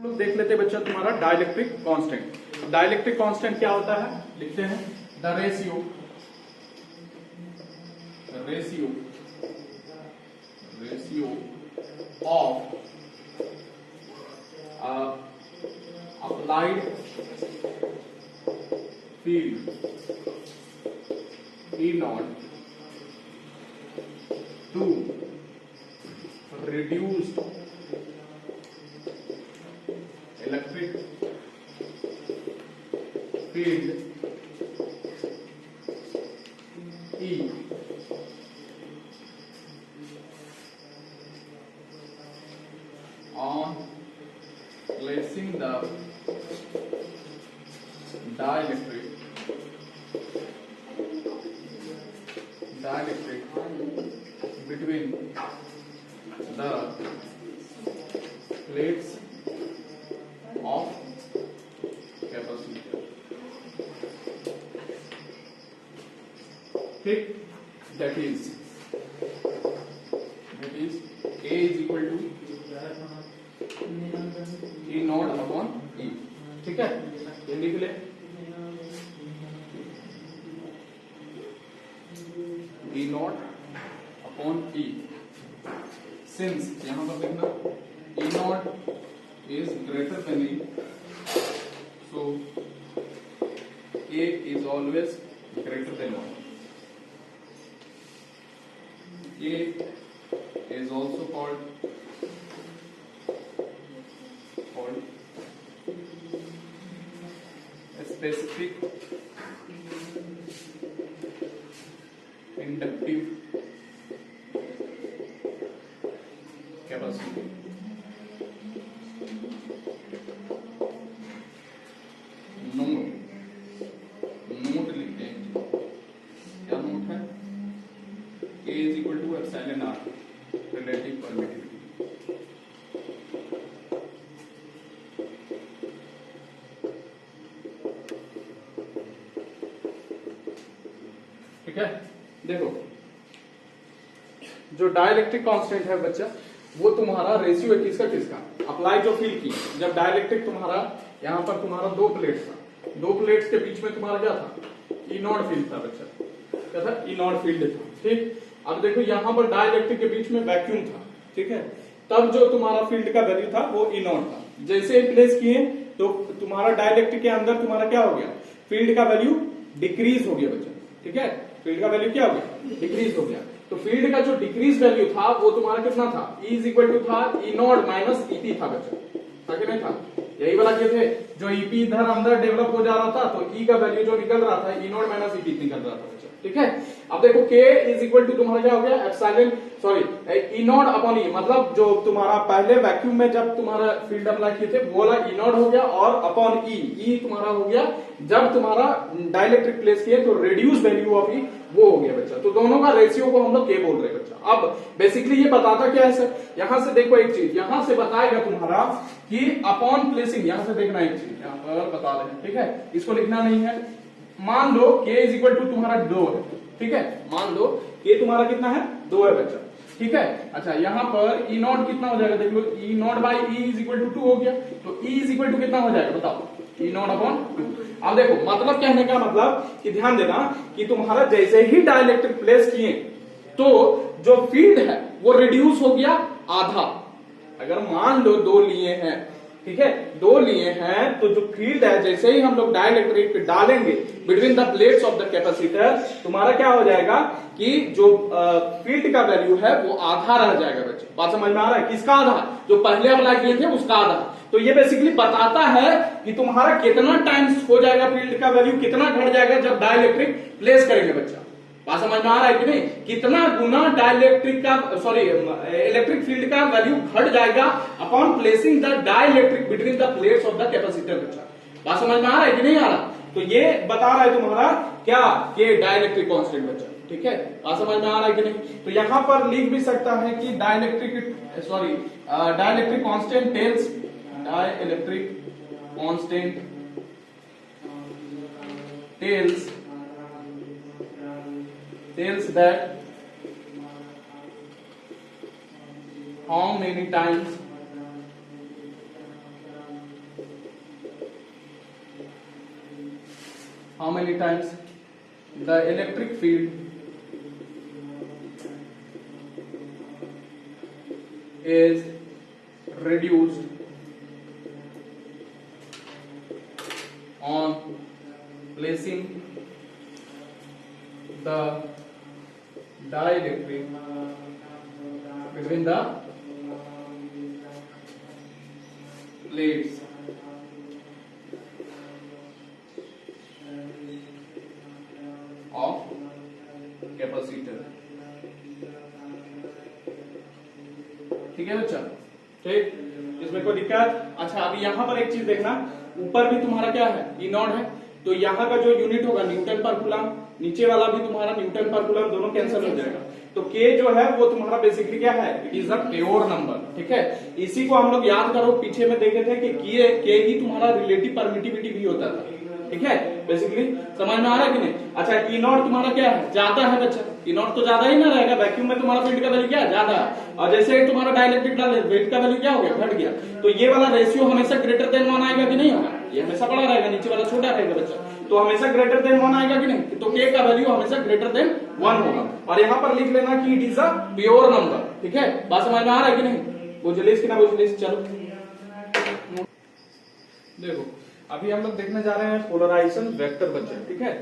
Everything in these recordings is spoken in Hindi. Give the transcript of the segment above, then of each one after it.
हम लोग देख लेते हैं बच्चा तुम्हारा डाइलेक्ट्रिक कांस्टेंट। डाइलेक्ट्रिक कांस्टेंट क्या होता है, लिखते हैं the ratio of applied field E naught to reduced electric field E on placing the dielectric between the plates of capacitor. ठीक, that is A is equal to E naught upon E. ठीक है, ये लिख ले E naught upon E. Since यहां पर देखना E naught is greater than E, so A is always greater than 1. A is also called a specific inductive capacity. Note लिखते हैं, क्या नोट है? A is equal to epsilon r, relative permittivity. ठीक है, देखो जो डाइलेक्ट्रिक कांस्टेंट है बच्चा, वो तुम्हारा रेशियो है किसका किसका, अप्लाई जो फील्ड की। जब डाइलेक्ट्रिक तुम्हारा यहां पर तुम्हारा दो प्लेट्स था, दो प्लेट्स के बीच में तुम्हारा क्या था, ई नॉट फील्ड था बच्चा, क्या था, ई नॉट फील्ड था। ठीक, अब देखो यहां पर डाइलेक्ट्रिक के बीच में वैक्यूम था, ठीक है, तब जो तुम्हारा फील्ड का वैल्यू था वो ई नॉट था। जैसे ही प्लेस किए तो तुम्हारा डाइलेक्ट्रिक के अंदर तुम्हारा क्या हो गया, फील्ड का वैल्यू डिक्रीज हो गया बच्चा। ठीक है, फील्ड का वैल्यू क्या हो गया, डिक्रीज हो गया। तो फील्ड का जो डिक्रीज वैल्यू था वो तुम्हारा कितना था, E इज इक्वल टू था ई नॉट माइनस ईपी था बच्चा, था कि नहीं था? यही वाला क्या थे, जो ईपी इधर अंदर डेवलप हो जा रहा था तो ई का वैल्यू जो निकल रहा था ई नॉट माइनस ईपी निकल रहा था बच्चा। ठीक है, अब देखो K इज इक्वल टू तुम्हारा क्या हो गया, epsilon sorry E not upon E, मतलब जो तुम्हारा पहले वैक्यूम में जब तुम्हारा फील्ड अप्लाई किए थे वो वाला ई नॉट हो गया, और अपॉन ई तुम्हारा हो गया जब तुम्हारा डाइलेक्ट्रिक प्लेस किए तो रिड्यूस वैल्यू ऑफ ई वो हो गया बच्चा। तो दोनों का रेशियो को हम लोग K बोल रहे हैं बच्चा। अब बेसिकली ये बताता क्या है सर, यहां से देखो एक चीज, यहां से बताएगा तुम्हारा कि अपॉन प्लेसिंग, यहां से देखना एक चीज यहां पर बता रहे हैं, ठीक है, इसको लिखना नहीं है। मान लो K इज इक्वल टू तुम्हारा 2 है, ठीक है, मान लो K तुम्हारा कितना है, 2 है बच्चा। ठीक है, अच्छा यहाँ पर ई नॉट कितना हो जाएगा, देख लो E not by E is equal to 2 हो गया, तो ई इज इक्वल टू कितना हो जाएगा बताओ, ई नॉट अपॉन 2। अब देखो मतलब कहने का मतलब कि ध्यान देना कि तुम्हारा जैसे ही डाइलेक्ट्रिक प्लेस किए तो जो फील्ड है वो रिड्यूस हो गया आधा। अगर मान लो 2 लिए हैं, ठीक है, 2 लिए हैं तो जो फील्ड है जैसे ही हम लोग डाइलेक्ट्रिक डालेंगे between the plates of the capacitor, तुम्हारा क्या हो जाएगा कि जो फील्ड का वैल्यू है वो आधा रह जाएगा बच्चे। बात समझ में आ रहा है, किसका आधा, जो पहले अप्लाई किए थे उसका आधा। तो ये बेसिकली बताता है कि तुम्हारा कितना टाइम्स हो जाएगा फील्ड का वैल्यू, कितना घट जाएगा जब डाइलेक्ट्रिक प्लेस करेंगे बच्चा। बात समझ में आ रहा है कि नहीं, कितना गुना डाइलेक्ट्रिक का सॉरी इलेक्ट्रिक फील्ड का वैल्यू घट जाएगा upon placing the dielectric between the plates of the capacitor बच्चा। बात समझ में आ रहा है कि नहीं आ रहा, तो ये बता रहा है तुम्हारा क्या, कि डाइलेक्ट्रिक कांस्टेंट बच्चा। ठीक है, बात समझ में आ रहा है कि नहीं, तो यहां पर लिख भी सकता है कि dielectric constant tells, dielectric constant tells that how many times how many times the electric field is reduced on placing the dielectric between the plates of capacitor. ठीक है बच्चा, ठीक, इसमें कोई दिक्कत? अच्छा, अभी यहां पर एक चीज देखना, ऊपर भी तुम्हारा क्या है, ई नॉट है, तो यहाँ का जो यूनिट होगा न्यूटन पर कूलम, नीचे वाला भी तुम्हारा न्यूटन पर कूलम, दोनों कैंसिल हो जाएगा। तो के जो है वो तुम्हारा बेसिकली क्या है, it is a pure number. ठीक है, इसी को हम लोग याद करो, पीछे में देखे थे कि के ही तुम्हारा रिलेटिव परमिटिविटी भी होता था। ठीक है, बेसिकली समझ में आ रहा है कि नहीं? अच्छा, ई नॉट तुम्हारा क्या है, ज्यादा है बच्चा, ई नॉट तो ज्यादा ही ना रहेगा, वैक्यूम में तुम्हारा फील्ड का वैल्यू क्या है, ज्यादा है, और जैसे तुम्हारा डाइलेक्ट्रिक डाले वेट का वैल्यू क्या हो गया, घट गया, तो ये वाला रेशियो हमेशा ग्रेटर देन 1 आएगा कि नहीं होगा, ये हमेशा बड़ा रहेगा, नीचे वाला छोटा रहेगा बच्चा, तो हमेशा ग्रेटर देन 1 आएगा कि नहीं, तो के का वैल्यू हमेशा ग्रेटर देन 1 होगा। और यहाँ पर लिख लेना कि it is a pure number. ठीक है, बात समझ में आ रहा है कि नहीं? बुझलिस कि ना बुझलिस? चलो देखो, अभी हम लोग देखने जा रहे हैं पोलराइजेशन वेक्टर बच्चे। ठीक है,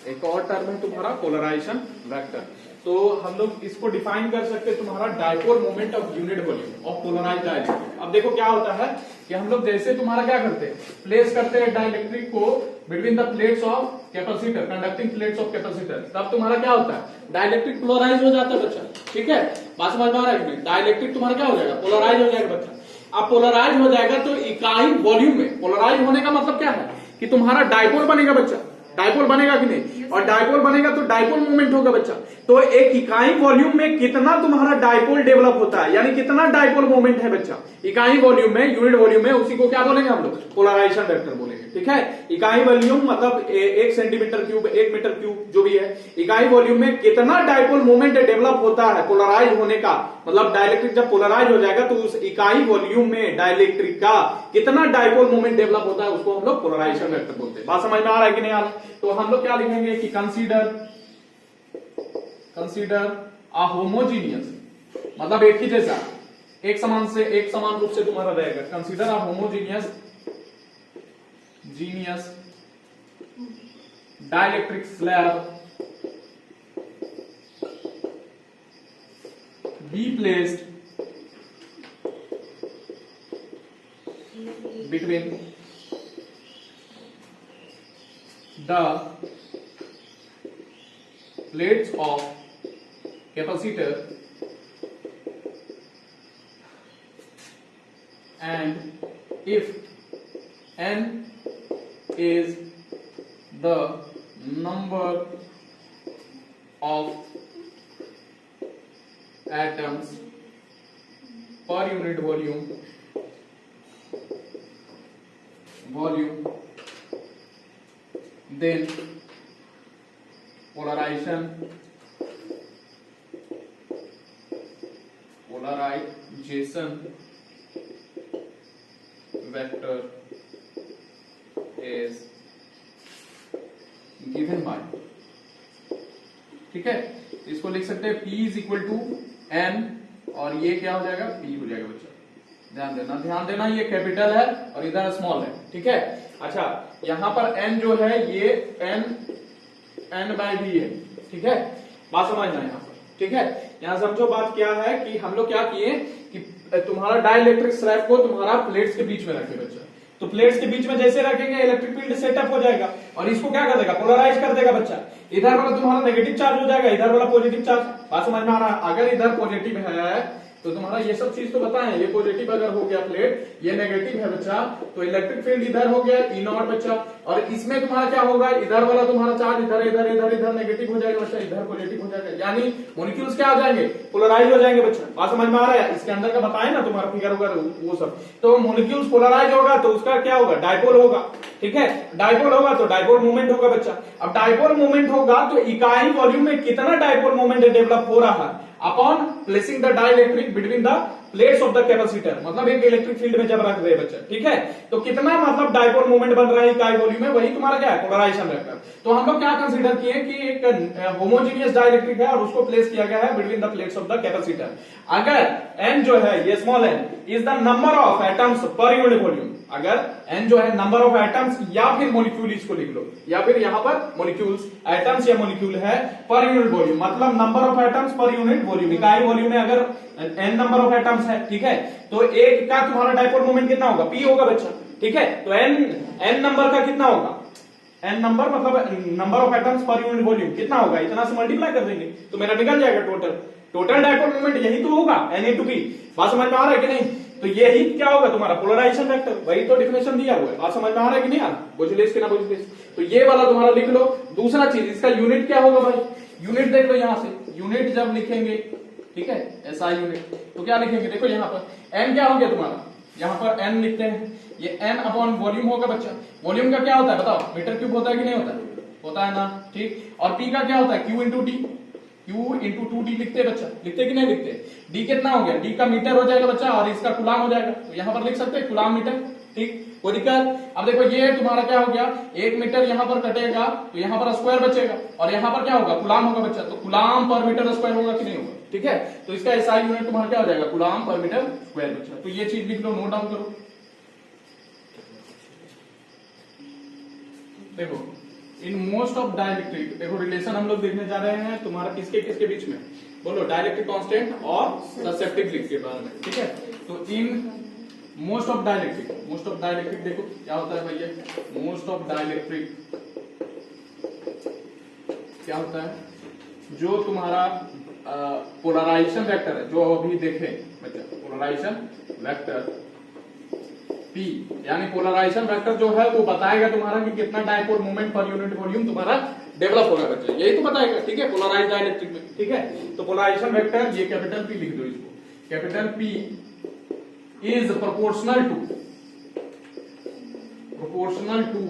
एक और टर्म है तुम्हारा पोलराइजेशन वेक्टर, तो हम लोग इसको डिफाइन कर सकते हैं तुम्हारा dipole moment of unit volume of polarized dielectric. अब देखो क्या होता है कि हम लोग जैसे तुम्हारा क्या करते हैं, प्लेस करते हैं डाइलेक्ट्रिक को between the plates of capacitor, conducting plates of capacitor, तब तुम्हारा क्या होता है, डाइलेक्ट्रिक पोलराइज हो जाता है बच्चा। ठीक है, बात समझ में आ रहा है? डाइलेक्ट्रिक तुम्हारा क्या हो जाएगा, पोलराइज हो जाएगा बच्चा। अब पोलराइज हो जाएगा तो इकाई वॉल्यूम में, पोलराइज होने का मतलब क्या है कि तुम्हारा डाइपोल बनेगा बच्चा, डाइपोल बनेगा कि नहीं, और डाइपोल बनेगा तो डाइपोल मोमेंट होगा बच्चा। तो एक इकाई वॉल्यूम में कितना तुम्हारा डाइपोल डेवलप होता है, यानी कितना डाइपोल मोमेंट है बच्चा इकाई वॉल्यूम में, यूनिट वॉल्यूम में, उसी को क्या बोलेंगे हम लोग, पोलराइजेशन वेक्टर बोलेंगे। ठीक है, इकाई वॉल्यूम मतलब 1 सेंटीमीटर क्यूब, 1 मीटर क्यूब जो भी है, इकाई वॉल्यूम में कितना डाइपोल मोमेंट डेवलप होता है पोलराइज होने का, मतलब डाइलेक्ट्रिक जब पोलराइज हो जाएगा तो उस इकाई वॉल्यूम में डाइलेक्ट्रिक का कितना डाइपोल मोमेंट डेवलप होता है, उसको हम लोग पोलराइजेशन वेक्टर बोलते हैं। बात समझ में आ रहा है कि नहीं आ रहा? तो हम लोग क्या लिखेंगे कि कंसीडर अ होमोजीनियस, मतलब एक ही जैसा, एक समान रूप से तुम्हारा रहेगा, consider a homogeneous dielectric slab be placed between the plates of capacitor and if n is the number of atoms per unit volume, then polarization vector is given by, ठीक है, इसको लिख सकते हैं P is equal to N, और ये क्या हो जाएगा, P हो जाएगा बच्चा। ध्यान देना ये कैपिटल है और इधर स्मॉल है। ठीक है, अच्छा यहां पर N जो है ये N/V है। ठीक है, बात समझना यहाँ पर। ठीक है, यहाँ समझो बात क्या है कि हम लोग क्या किए कि तुम्हारा डाइलेक्ट्रिक स्लैब को तुम्हारा प्लेट्स के बीच में रखे बच्चा, तो प्लेट्स के बीच में जैसे रखेंगे इलेक्ट्रिक फील्ड सेटअप हो जाएगा और इसको क्या कर देगा, पोलराइज कर देगा बच्चा। इधर वाला तुम्हारा नेगेटिव चार्ज हो जाएगा, इधर वाला पॉजिटिव चार्ज। बात समझ में आ रहा है? अगर इधर पॉजिटिव है तो तुम्हारा ये सब चीज तो बताएं, ये पॉजिटिव अगर हो गया प्लेट, ये नेगेटिव है बच्चा, तो इलेक्ट्रिक फील्ड इधर हो गया ई नॉट बच्चा, और इसमें तुम्हारा क्या होगा, इधर वाला तुम्हारा चार्ज इधर इधर इधर इधर नेगेटिव हो जाएगा बच्चा, इधर पॉजिटिव हो जाएगा, यानी मॉलिक्यूल्स क्या आ जाएंगे, पोलराइज हो जाएंगे बच्चा। बात समझ में आ रहा है? इसके अंदर का बताए ना तुम्हारा फिगर होगा वो सब, तो मॉलिक्यूल्स पोलराइज होगा तो उसका क्या होगा, डाइपोल होगा। ठीक है, डाइपोल होगा तो डाइपोल मूवमेंट होगा बच्चा। अब डाइपोल मूवमेंट होगा तो इकाई वॉल्यूम में कितना डाइपोल मूवमेंट डेवलप हो रहा है upon placing the dielectric between the plates of the capacitor, मतलब एक इलेक्ट्रिक फील्ड में जब रख रहे बच्चा। ठीक है, तो कितना मतलब डाइपोल मूवमेंट बन रहा है इकाई वॉल्यूम में, वही तुम्हारा क्या है, पोलराइजेशन वेक्टर। तो हम लोग क्या कंसीडर किए कि एक होमोजीनियस डाइलेक्ट्रिक है और उसको प्लेस किया गया है between the plates of the capacitor. अगर n जो है ये small n is the number of atoms per unit volume, अगर n जो है नंबर ऑफ एटम्स या फिर मॉलिक्यूल, इसको लिख लो, या फिर यहां पर मॉलिक्यूल्स, एटम्स या मॉलिक्यूल है पर यूनिट वॉल्यूम, मतलब number of atoms per unit volume, इकाई वॉल्यूम में अगर n नंबर ऑफ एटम्स है, ठीक है, तो एक का तुम्हारा डाइपोल मोमेंट कितना होगा, p होगा बच्चा, ठीक है। तो n नंबर का कितना होगा, n नंबर मतलब number of atoms per unit volume कितना होगा, इतना से मल्टीप्लाई कर देंगे तो मेरा निकल जाएगा टोटल डाइपोल मोमेंट, यही तो होगा n into p। बात समझ में आ रहा है कि नहीं? तो यही क्या होगा तुम्हारा पोलराइजेशन वेक्टर, वही तो डिफिनेशन दिया हुआ है। बात समझ में आ रहा है कि नहीं आ रहा? बुझलिस कि ना बुझलिस? तो ये वाला तुम्हारा लिख लो। दूसरा चीज, इसका यूनिट क्या होगा भाई, यूनिट देख लो यहां से, यूनिट जब लिखेंगे, ठीक है, ऐसा यूनिट, तो क्या लिखेंगे, देखो यहां पर n क्या हो गया तुम्हारा, यहां पर n लिखते हैं, ये n अपॉन वॉल्यूम होगा बच्चा। वॉल्यूम का क्या होता है बताओ, मीटर क्यूब होता है कि नहीं होता है? होता है ना, ठीक। और p का क्या होता है, q into D, q into 2d लिखते हैं बच्चा, लिखते कि नहीं लिखते? d कितना हो गया, d का मीटर हो जाएगा बच्चा और इसका कुलाम हो जाएगा, तो यहां पर लिख सकते हैं कुलाम मीटर, ठीक, कोई दिक्कत? अब देखो ये तुम्हारा क्या हो गया, 1 मीटर यहां पर कटेगा तो यहां पर स्क्वायर बचेगा और यहां पर क्या होगा, कुलाम होगा बच्चा, तो कुलाम पर मीटर स्क्वायर होगा कि नहीं होगा, ठीक है। तो इसका एसआई यूनिट तुम्हारा क्या हो जाएगा, कुलाम पर मीटर स्क्वायर बच्चा। तो ये चीज लिख लो, नोट डाउन करो। देखो इन मोस्ट ऑफ डाइलेक्ट्रिक, देखो रिलेशन हम लोग देखने जा रहे हैं तुम्हारा किसके किसके बीच में, बोलो, डाइलेक्ट्रिक कांस्टेंट और ससेप्टिबिलिटी के बारे में, ठीक है। तो इन मोस्ट ऑफ डाइलेक्ट्रिक देखो क्या होता है भैया, मोस्ट ऑफ डाइलेक्ट्रिक क्या होता है, जो तुम्हारा पोलराइजेशन वेक्टर है, जो अभी देखे बच्चा, पोलराइजेशन वेक्टर P, यानी पोलराइजेशन वेक्टर जो है वो बताएगा तुम्हारा कि कितना dipole moment per unit volume तुम्हारा डेवलप होगा बच्चा, यही तो बताएगा, ठीक है, पोलराइज्ड डाइलेक्ट्रिक में, ठीक है। तो पोलराइजेशन वेक्टर ये कैपिटल P लिख दो इसको, capital P is proportional to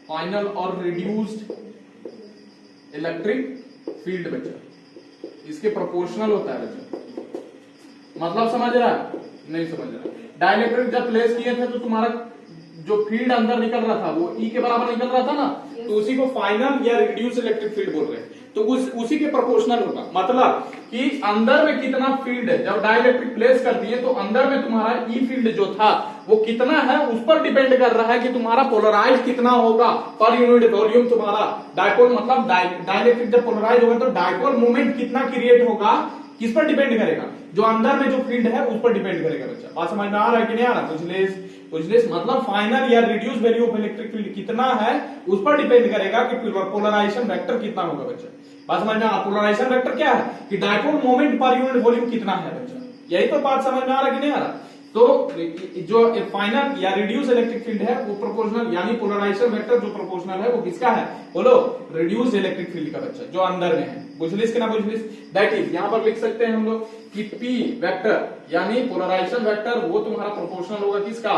final और रिड्यूस्ड इलेक्ट्रिक फील्ड बच्चा, इसके प्रोपोर्शनल होता है बच्चा। मतलब समझ रहा है, नहीं समझ रहा? डाइलेक्ट्रिक जब प्लेस किए थे तो तुम्हारा जो फील्ड अंदर निकल रहा था वो E के बराबर निकल रहा था ना, तो उसी को फाइनल या रिड्यूस इलेक्ट्रिक फील्ड बोल रहे हैं, तो उसी के प्रोपोर्शनल होगा। मतलब कि अंदर में कितना फील्ड है, जब डाइलेक्ट्रिक प्लेस कर दिए तो अंदर में तुम्हारा E फील्ड जो था वो कितना है उस पर डिपेंड कर रहा है कि तुम्हारा पोलराइज कितना होगा पर यूनिट वॉल्यूम। तुम्हारा डाइपोल मतलब डाइलेक्ट्रिक जब पोलराइज होगा तो डाइपोल मोमेंट कितना क्रिएट होगा, किस पर डिपेंड करेगा, जो अंदर में जो फील्ड है उस पर डिपेंड करेगा बच्चा। बात समझ में आ रहा है कि नहीं आ रहा? कुछ मतलब फाइनल या reduce value of electric field कितना है उस पर डिपेंड करेगा कि पोलराइजेशन वेक्टर कितना होगा बच्चा। बात समझ में आ रहा? पोलराइजेशन वेक्टर क्या है कि dipole moment per unit volume कितना है बच्चा, यही तो बात समझ में आ रहा कि नहीं आ रहा? तो जो फाइनल या रिड्यूस इलेक्ट्रिक फील्ड है वो प्रोपोर्शनल, यानी पोलराइजेशन वेक्टर जो प्रोपोर्शनल है वो किसका है, बोलो, रिड्यूस इलेक्ट्रिक फील्ड का बच्चा, जो अंदर में है। बुझलिस कि ना बुझलिस? दैट इज, यहां पर लिख सकते हैं हम लोग कि P वेक्टर यानी पोलराइजेशन वेक्टर वो तुम्हारा प्रोपोर्शनल होगा किसका,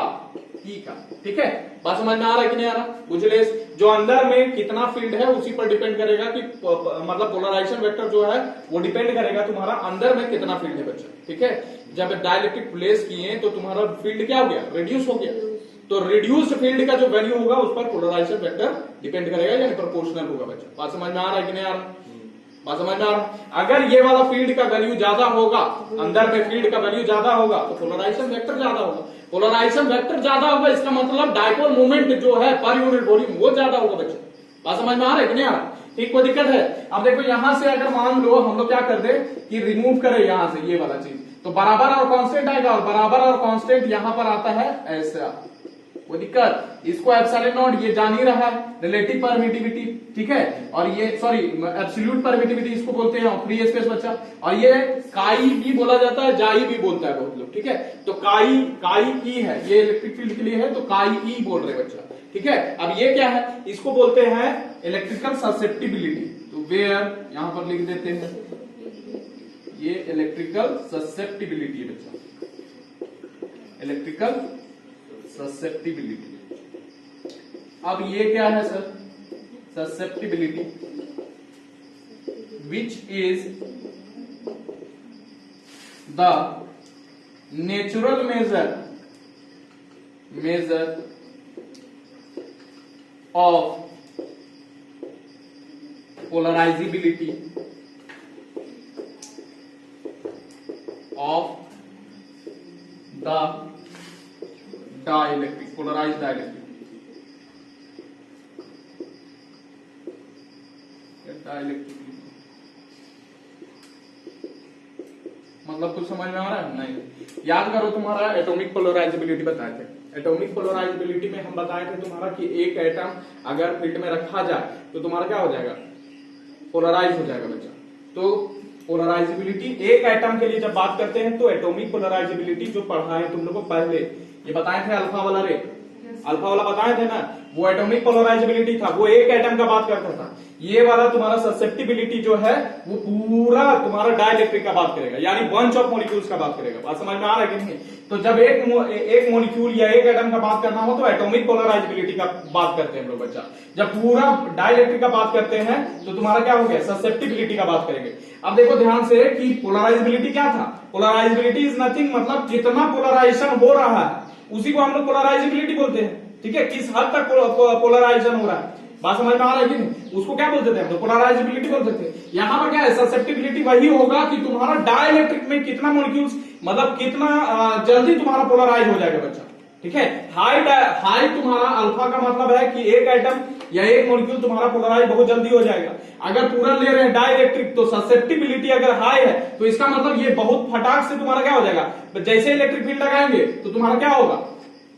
E का, ठीक है। बात समझ में आ रहा है कि नहीं आ रहा? बुझलिस? जो अंदर में कितना फील्ड है उसी पर डिपेंड करेगा कि मतलब पोलराइजेशन वेक्टर जो है वो डिपेंड करेगा तुम्हारा अंदर में कितना फील्ड है बच्चा, ठीक है। जब डाइलेक्ट्रिक प्लेस किए तो तुम्हारा फील्ड क्या हो गया, रिड्यूस हो गया, तो रिड्यूस्ड फील्ड का जो वैल्यू होगा उस पर पोलराइजेशन वेक्टर डिपेंड करेगा, यानी प्रोपोर्शनल होगा बच्चा। बात समझ में आ रहा है कि नहीं आ रहा? बात समझ में आ रहा? अगर ये वाला फील्ड का वैल्यू ज्यादा होगा, अंदर में फील्ड का वैल्यू ज्यादा होगा तो पोलराइजेशन वेक्टर ज्यादा होगा। पोलराइजेशन वेक्टर ज्यादा होगा इसका मतलब डाइपोल मोमेंट जो है पर यूनिट वॉल्यूम वो ज्यादा होगा बच्चा। बात समझ में आ रहा है कि नहीं आ रहा? ठीक, कोई दिक्कत है? अब देखो यहां से अगर मान लो हम लोग क्या कर दे कि रिमूव करें यहां से ये वाला चीज, तो बराबर और कांस्टेंट आएगा, और बराबर और कांस्टेंट यहां पर आता है ऐसा, कोई दिक्कत? इसको एप्सिलॉन नॉट ये जान ही रहा है, रिलेटिव परमिटिविटी, ठीक है, और ये सॉरी एब्सोल्यूट परमिटिविटी इसको बोलते हैं, फ्री स्पेस बच्चा, और ये काई भी बोला जाता है, जाई भी बोलता है बहुत लोग, ठीक है। तो काई ई है, ये इलेक्ट्रिक फील्ड के लिए है, तो काई ई बोल रहे बच्चा, ठीक है। अब ये क्या है, इसको बोलते हैं इलेक्ट्रिकल ससेप्टिबिलिटी, तो वेयर यहां पर लिख देते हैं ये इलेक्ट्रिकल ससेप्टिबिलिटी बच्चा, इलेक्ट्रिकल ससेप्टिबिलिटी। अब ये क्या है sir, susceptibility which is the natural measure measure of polarizability of the dielectric, polarized dielectric. Dielectric मतलब कुछ समझ में आ रहा है? नहीं, याद करो तुम्हारा एटॉमिक पोलराइजेबिलिटी बताए थे। एटॉमिक पोलराइजेबिलिटी में हम बताए थे तुम्हारा कि एक एटम अगर फील्ड में रखा जाए तो तुम्हारा क्या हो जाएगा? पोलराइज हो जाएगा बच्चा। तो पोलराइजेबिलिटी एक एटम के लिए जब बात करते हैं तो एटॉमिक पोलराइजेबिलिटी जो पढ़ा है तुम लोग को पहले, ये बताए थे अल्फा वाला रे, अल्फा वाला बताए थे ना, वो एटॉमिक पोलराइजेबिलिटी था, वो एक एटम का बात करता था। ये वाला तुम्हारा ससेप्टिबिलिटी जो है वो पूरा तुम्हारा डाइलेक्ट्रिक का बात करेगा, यानी बंच ऑफ मॉलिक्यूल्स का बात करेगा। बात समझ में आ रहा है कि नहीं? तो जब एक मॉलिक्यूल या एक एटम का बात करना हो तो एटॉमिक पोलराइजेबिलिटी का बात करते हैं हम लोग बच्चा। जब पूरा डाइलेक्ट्रिक का बात करते हैं तो तुम्हारा क्या हो गया? ससेप्टिबिलिटी का बात करेंगे। अब देखो ध्यान से कि पोलराइजेबिलिटी क्या था? पोलराइजेबिलिटी इज नथिंग, मतलब जितना पोलराइजेशन हो रहा है उसी को हम लोग पोलराइजेबिलिटी बोलते हैं। ठीक है, किस हद तक पोलराइजेशन हो रहा है, बात समझ में आ रहा है कि नहीं? उसको क्या बोलते थे हम लोग? पोलराइजेबिलिटी बोलते थे। यहां पर क्या है? ससेप्टिबिलिटी वही होगा कि तुम्हारा डाइलेक्ट्रिक में कितना मॉलिक्यूल्स, मतलब कितना जल्दी तुम्हारा पोलराइज हो जाएगा बच्चा। ठीक है, हाई तुम्हारा अल्फा का मतलब है कि एक एटम या एक मॉलिक्यूल तुम्हारा पोलराइज बहुत जल्दी हो जाएगा। अगर पूरा ले रहे हैं डाइलेक्ट्रिक तो ससेप्टिबिलिटी अगर हाई है तो इसका मतलब ये बहुत फटाक से तुम्हारा क्या हो जाएगा? जैसे इलेक्ट्रिक फील्ड लगाएंगे तो तुम्हारा क्या होगा?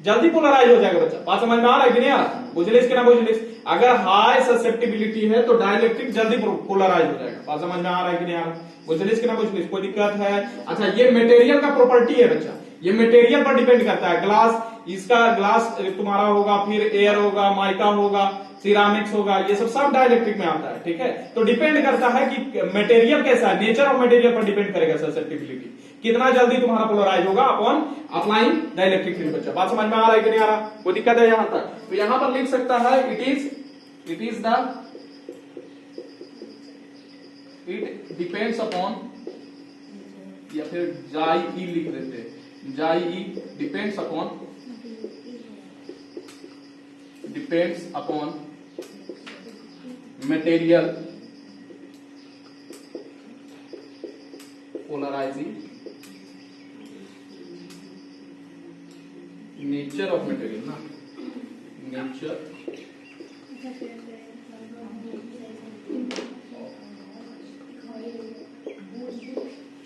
जल्दी पोलराइज हो जाएगा बच्चा। बात समझ में आ रहा है कि नहीं आ रहा? बुझलिस कि ना बुझलिस? अगर हाई ससेप्टिबिलिटी है तो डाइलेक्ट्रिक जल्दी पोलराइज हो जाएगा। बात समझ में आ रहा है कि नहीं आ रहा? बुझलिस कि ना बुझलिस? कोई दिक्कत है? अच्छा, ये मटेरियल का प्रॉपर्टी है बच्चा, ये मटेरियल पर डिपेंड करता है। ग्लास, इसका ग्लास तुम्हारा होगा, फिर एयर होगा, माइका होगा, सिरामिक्स होगा, ये सब डाइलेक्ट्रिक में आता है। ठीक है, तो डिपेंड करता है कि मटेरियल कैसा है, नेचर ऑफ मटेरियल पर डिपेंड करेगा ससेप्टिबिलिटी, कितना जल्दी तुम्हारा पोलराइज होगा अपॉन अप्लाइंग डाइलेक्ट्रिक फील्ड। बच्चा बात समझ में आ रहा है कि नहीं आ रहा? कोई दिक्कत है यहां तक? तो यहां पर लिख सकता है इट डिपेंड्स अपॉन, या फिर जाई ई लिख देते हैं, जाई E depends upon material polarizing nature of material ना, नेचर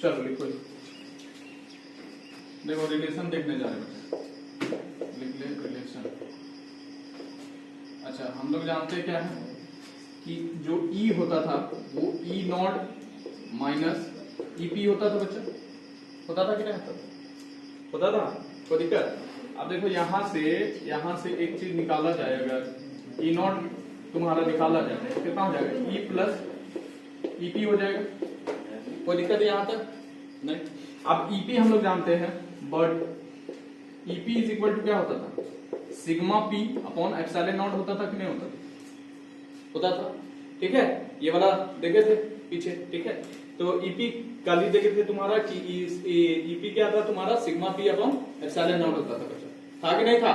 चलो लिखो, देखो रिलेशन देखने जा रहे हैं, लिख ले रिलेशन। अच्छा, हम लोग जानते हैं क्या है कि जो E होता था वो E नॉट माइनस EP होता था बच्चा, होता था कि नहीं होता था? कोई दिक्कत? अब देखो यहां से एक चीज निकाला जाए, अगर E नॉट तुम्हारा निकाला जाए तो कितना हो जाएगा? E प्लस EP हो जाएगा। कोई दिक्कत है यहां तक? नहीं। अब EP हम लोग जानते हैं, but EP is equal to क्या होता था? Sigma P upon epsilon naught होता था कि नहीं होता था? ठीक है, ये वाला देखे थे पीछे। ठीक है, तो EP कल ही देखे थे तुम्हारा कि EP क्या था तुम्हारा? Sigma P upon epsilon naught होता था बच्चा, था कि नहीं था?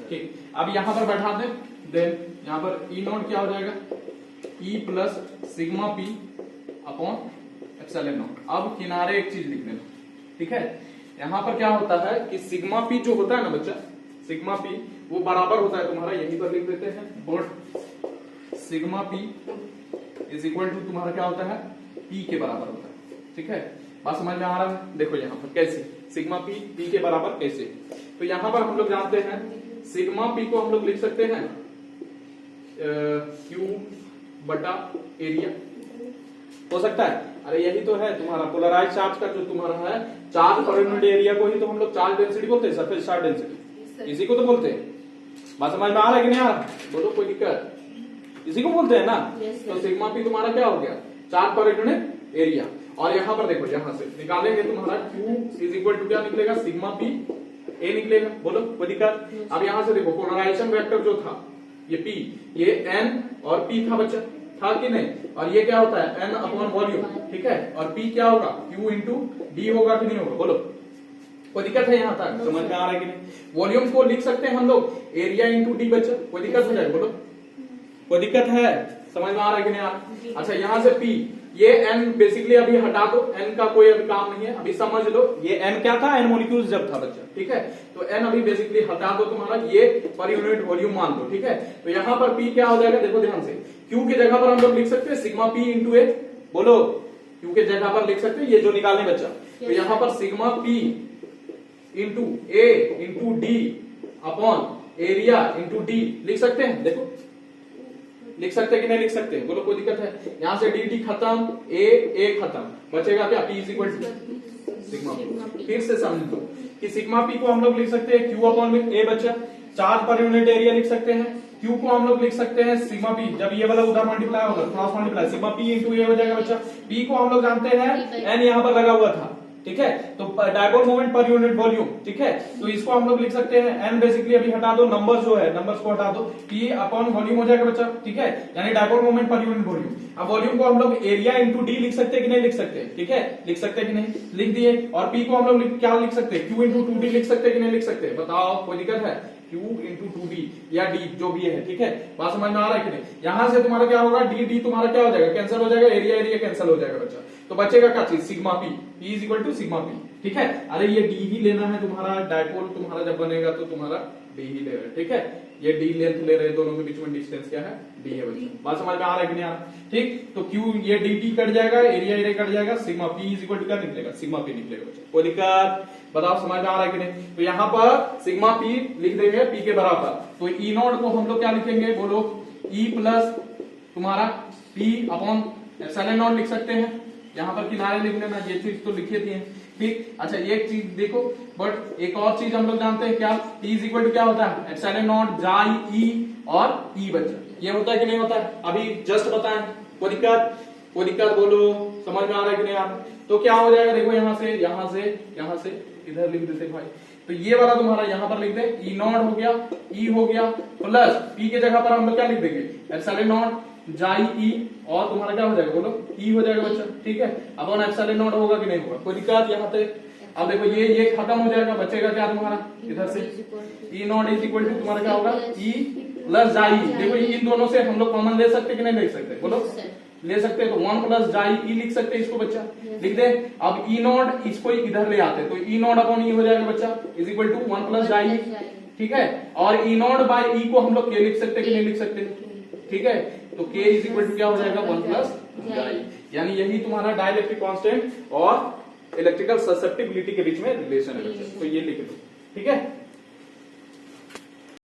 ठीक, अब यहां पर बैठा दे, देन यहां पर E नॉट क्या हो जाएगा? E plus sigma P upon epsilon not. अब किनारे एक चीज लिख लेना। ठीक है, यहां पर क्या होता है कि सिग्मा P जो होता है ना बच्चा, सिग्मा P वो बराबर होता है तुम्हारा, यहीं पर लिख देते हैं, but sigma P is equal to तुम्हारा क्या होता है? P के बराबर होता है। ठीक है, बात समझ में आ रहा है? देखो यहां पर कैसे सिग्मा P के बराबर कैसे, तो यहां पर हम लोग जानते हैं सिग्मा P को हम लोग लिख सकते हैं Q बटा एरिया, हो सकता है? अरे यही तो है तुम्हारा पोलराइज चार्ज का जो तुम्हारा है, चार्ज पर यूनिट एरिया को ही तो हम लोग चार्ज डेंसिटी बोलते हैं, सरफेस चार्ज डेंसिटी, इसी को तो बोलते हैं। बात समझ में आ रहा है कि नहीं आ रहा? बोलो, कोई दिक्कत? इसी को बोलते हैं ना। तो सिग्मा P तुम्हारा क्या हो गया? Charge per unit area. और यहाँ पर देखो, यहां से निकालेंगे तुम्हारा Q इज इक्वल टू क्या निकलेगा? सिग्मा P A निकलेगा। बोलो, कोई दिक्कत? अब यहां से देखो पोलराइजेशन वेक्टर जो था ये P, ये N और P था बच्चा, था कि नहीं? और ये क्या होता है? N upon volume. ठीक है, और P क्या होगा? Q इंटू D होगा कि नहीं होगा? बोलो, कोई दिक्कत है यहाँ तक? समझ में आ रहा है कि नहीं? वॉल्यूम को लिख सकते हैं हम लोग एरिया इंटू डी बच्चा, कोई दिक्कत हो जाए बोलो, कोई दिक्कत है? समझ में आ रहा है कि नहीं आ रहा? अच्छा यहाँ से पी, ये एन बेसिकली अभी हटा दो, एन का कोई अभी काम नहीं है, अभी समझ लो ये एन क्या था, एन मॉलिक्यूल्स जब था बच्चा, ठीक है? तो एन अभी बेसिकली हटा दो तुम्हारा, ये पर यूनिट वॉल्यूम मान दो, ठीक है? तो यहाँ पर पी क्या हो जाएगा देखो ध्यान से, क्यू की जगह पर हम लोग लिख सकते हैं सिग्मा पी इंटू ए, बोलो क्यू की जगह पर लिख सकते हैं ये जो निकालने बच्चा, तो यहाँ पर sigma P into A into D upon area into D लिख सकते हैं, देखो लिख सकते हैं कि नहीं लिख सकते, बोलो कोई दिक्कत है? यहाँ से डी डी खत्म, ए खत्म, बचेगा क्या? P is equal to sigma P. फिर से समझ लो कि सिग्मा पी को हम लोग लिख सकते हैं क्यू अपॉन में ए बच्चा, चार्ज पर यूनिट एरिया लिख सकते हैं, क्यू को हम लोग लिख सकते हैं सिग्मा पी, जब ये वाला उधर मल्टीप्लाई होगा cross multiply, sigma P into A हो जाएगा बच्चा, पी को हम लोग जानते हैं एन यहाँ पर लगा हुआ था, ठीक है? तो dipole moment per unit volume, ठीक है? तो इसको हम लोग लिख सकते हैं एन बेसिकली अभी हटा दो, नंबर जो है नंबर्स को हटा दो, पी अपॉन वॉल्यूम हो जाएगा बच्चा, ठीक है? यानी dipole moment per unit volume. अब वॉल्यूम को हम लोग एरिया इंटू डी लिख सकते हैं कि नहीं लिख सकते, ठीक है? लिख सकते हैं कि नहीं? लिख दिए। और पी को हम लोग क्या लिख सकते हैं? क्यू इंटू टू डी लिख सकते हैं कि नहीं लिख सकते? बताओ कोई दिक्कत है? Q इंटू टू डी या डी जो भी है, ठीक है? बात समझ में आ रहा है कि नहीं? यहां से तुम्हारा क्या होगा, डी डी तुम्हारा क्या हो जाएगा, कैंसिल हो जाएगा, एरिया एरिया कैंसिल हो जाएगा बच्चा, तो बचेगा क्या चीज? Sigma P, P is equal to sigma P, ठीक है? अरे ये डी ही लेना है तुम्हारा, डायपोल तुम्हारा जब बनेगा तो तुम्हारा डी ही ले रहे हैं, ठीक है? ये डी लेंथ ले रहे हैं, दोनों के बीच में डिस्टेंस क्या है? डी है बच्चा। बात समझ में आ रहा है कि नहीं आ रहा? ठीक, तो क्यू ये डी टी कट जाएगा, एरिया एरिया कट जाएगा, sigma P is equal to क्या निकलेगा? सिग्मा पी निकलेगा बच्चा। कोई दिक्कत? बताओ समझ में आ रहा है कि नहीं? तो यहाँ पर सिग्मा पी लिख देंगे पी के बराबर, तो ई नॉट को हम लोग क्या लिखेंगे बोलो? ई प्लस तुम्हारा पी अपॉन एप्सिलॉन नॉट लिख सकते हैं, यहाँ पर किनारे लिख लेना, ये चीज तो लिखी थी, ठीक? अच्छा एक चीज देखो, बट एक और चीज हम लोग जानते हैं क्या? T इज इक्वल टू क्या होता है? एप्सिलॉन नॉट जाई ई और ई बच्चा, ये होता है कि नहीं होता है? अभी जस्ट बताएं, कोई दिक्कत? कोई दिक्कत बोलो, समझ में आ रहा है कि नहीं आ रहा? तो क्या हो जाएगा देखो, यहाँ से इधर लिख देते भाई, तो ये वाला तुम्हारा यहाँ पर लिख दे, ई नॉट हो गया, ई हो गया, प्लस पी के जगह पर हम लोग क्या लिख देंगे? एप्सिलॉन नॉट जाई ई, और तुम्हारा क्या हो जाएगा बोलो? ई हो जाएगा बच्चा, ठीक है? अब एप्सिलॉन नॉट होगा कि नहीं होगा? कोई दिक्कत यहाँ पे? अब देखो ये खत्म हो जाएगा, बचेगा क्या तुम्हारा इधर से? ई नॉट इज इक्वल टू तुम्हारा क्या होगा? ई प्लस जाई, देखो इन दोनों से हम लोग कॉमन ले सकते कि नहीं ले सकते, बोलो? ले सकते हैं, तो 1 प्लस जाई ई लिख सकते हैं इसको बच्चा, लिख दे। अब ई नॉट इसको इधर ले आते, तो ई नॉट अपॉन ई हो जाएगा बच्चा, इज इक्वल टू 1 प्लस जाई, ठीक है? और ई नॉट बाय ई को हम लोग के लिख सकते कि नहीं लिख सकते, ठीक है? तो k इज इक्वल टू क्या हो जाएगा? 1 प्लस जाई, यानी यही तुम्हारा डाइलेक्ट्रिक कांस्टेंट और इलेक्ट्रिकल ससेप्टिबिलिटी के बीच में रिलेशन है, तो ये लिख लो।